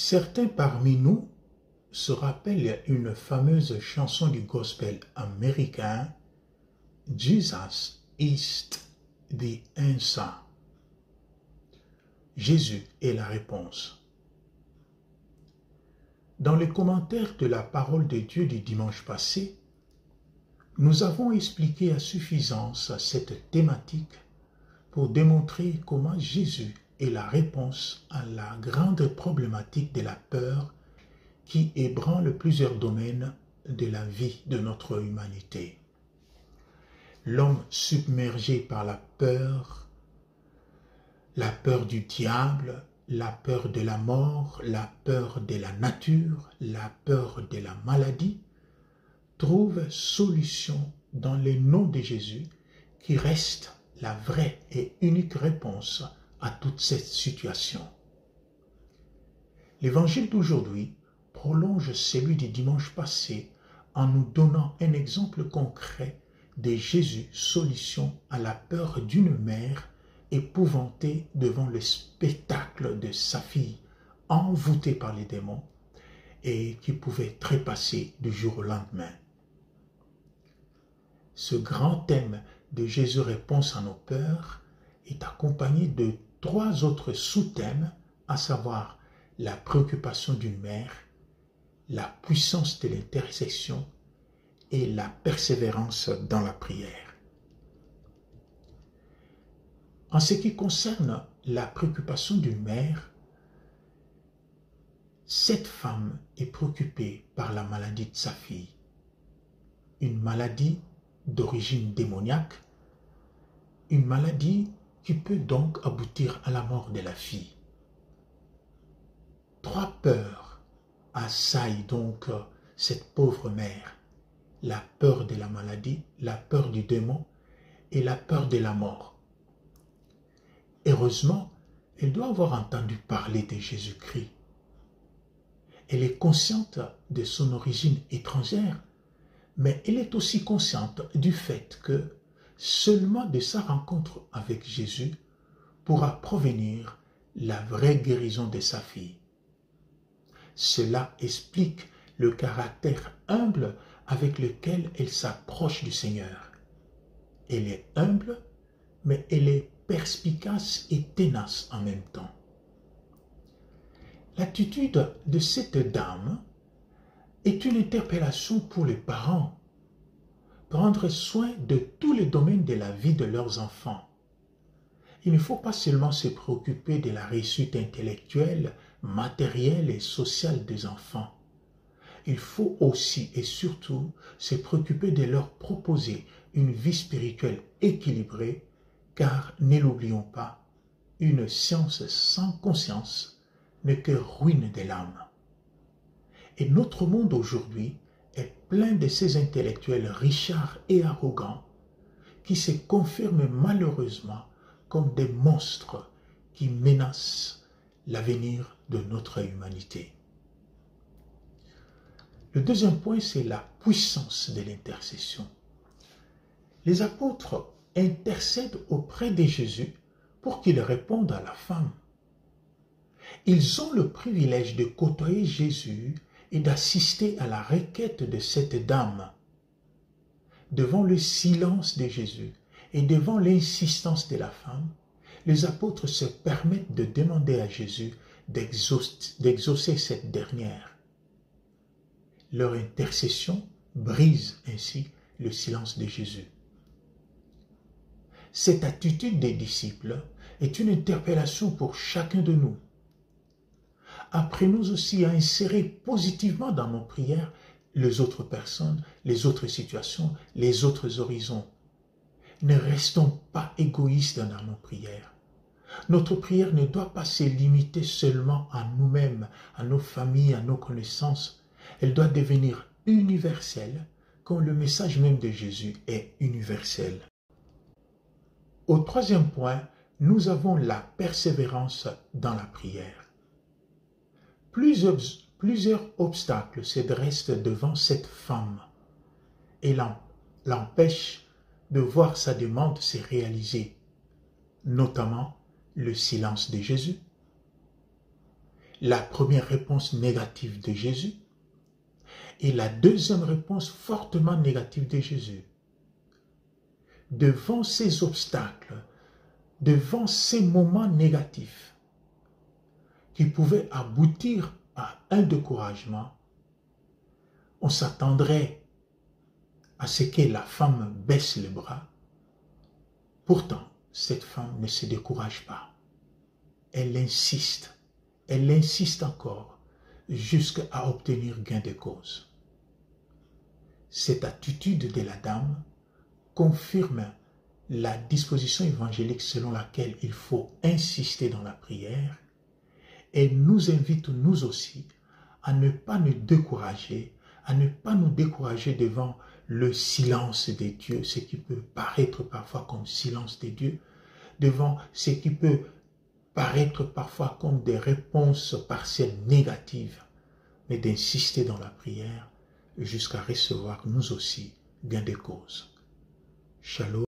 Certains parmi nous se rappellent une fameuse chanson du gospel américain, Jesus is the answer. Jésus est la réponse. Dans les commentaires de la parole de Dieu du dimanche passé, nous avons expliqué à suffisance cette thématique pour démontrer comment Jésus est la réponse à la grande problématique de la peur qui ébranle plusieurs domaines de la vie de notre humanité. L'homme submergé par la peur du diable, la peur de la mort, la peur de la nature, la peur de la maladie, trouve solution dans le nom de Jésus qui reste la vraie et unique réponse à toute cette situation. L'évangile d'aujourd'hui prolonge celui du dimanche passé en nous donnant un exemple concret de Jésus, solution à la peur d'une mère épouvantée devant le spectacle de sa fille envoûtée par les démons et qui pouvait trépasser du jour au lendemain. Ce grand thème de Jésus réponse à nos peurs est accompagné de 3 autres sous-thèmes, à savoir la préoccupation d'une mère, la puissance de l'intercession et la persévérance dans la prière. En ce qui concerne la préoccupation d'une mère, cette femme est préoccupée par la maladie de sa fille, une maladie d'origine démoniaque, une maladie qui peut donc aboutir à la mort de la fille. 3 peurs assaillent donc cette pauvre mère, la peur de la maladie, la peur du démon et la peur de la mort. Heureusement, elle doit avoir entendu parler de Jésus-Christ. Elle est consciente de son origine étrangère, mais elle est aussi consciente du fait que seulement de sa rencontre avec Jésus pourra provenir la vraie guérison de sa fille. Cela explique le caractère humble avec lequel elle s'approche du Seigneur. Elle est humble, mais elle est perspicace et tenace en même temps. L'attitude de cette dame est une interpellation pour les parents. Prendre soin de tous les domaines de la vie de leurs enfants. Il ne faut pas seulement se préoccuper de la réussite intellectuelle, matérielle et sociale des enfants. Il faut aussi et surtout se préoccuper de leur proposer une vie spirituelle équilibrée, car ne l'oublions pas, une science sans conscience n'est que ruine de l'âme. Et notre monde aujourd'hui est plein de ces intellectuels richards et arrogants qui se confirment malheureusement comme des monstres qui menacent l'avenir de notre humanité. Le deuxième point, c'est la puissance de l'intercession. Les apôtres intercèdent auprès de Jésus pour qu'il réponde à la femme. Ils ont le privilège de côtoyer Jésus et d'assister à la requête de cette dame. Devant le silence de Jésus et devant l'insistance de la femme, les apôtres se permettent de demander à Jésus d'exaucer cette dernière. Leur intercession brise ainsi le silence de Jésus. Cette attitude des disciples est une interpellation pour chacun de nous. Apprenons aussi à insérer positivement dans nos prières les autres personnes, les autres situations, les autres horizons. Ne restons pas égoïstes dans nos prières. Notre prière ne doit pas se limiter seulement à nous-mêmes, à nos familles, à nos connaissances. Elle doit devenir universelle, comme le message même de Jésus est universel. Au troisième point, nous avons la persévérance dans la prière. Plusieurs obstacles se dressent devant cette femme et l'empêchent de voir sa demande se réaliser, notamment le silence de Jésus, la première réponse négative de Jésus et la deuxième réponse fortement négative de Jésus. Devant ces obstacles, devant ces moments négatifs qui pouvaient aboutir à un découragement, on s'attendrait à ce que la femme baisse les bras. Pourtant, cette femme ne se décourage pas. Elle insiste encore jusqu'à obtenir gain de cause. Cette attitude de la dame confirme la disposition évangélique selon laquelle il faut insister dans la prière et nous invite nous aussi à ne pas nous décourager, devant le silence des dieux, ce qui peut paraître parfois comme silence des dieux, devant ce qui peut paraître parfois comme des réponses partielles négatives, mais d'insister dans la prière jusqu'à recevoir nous aussi gain de cause. Shalom.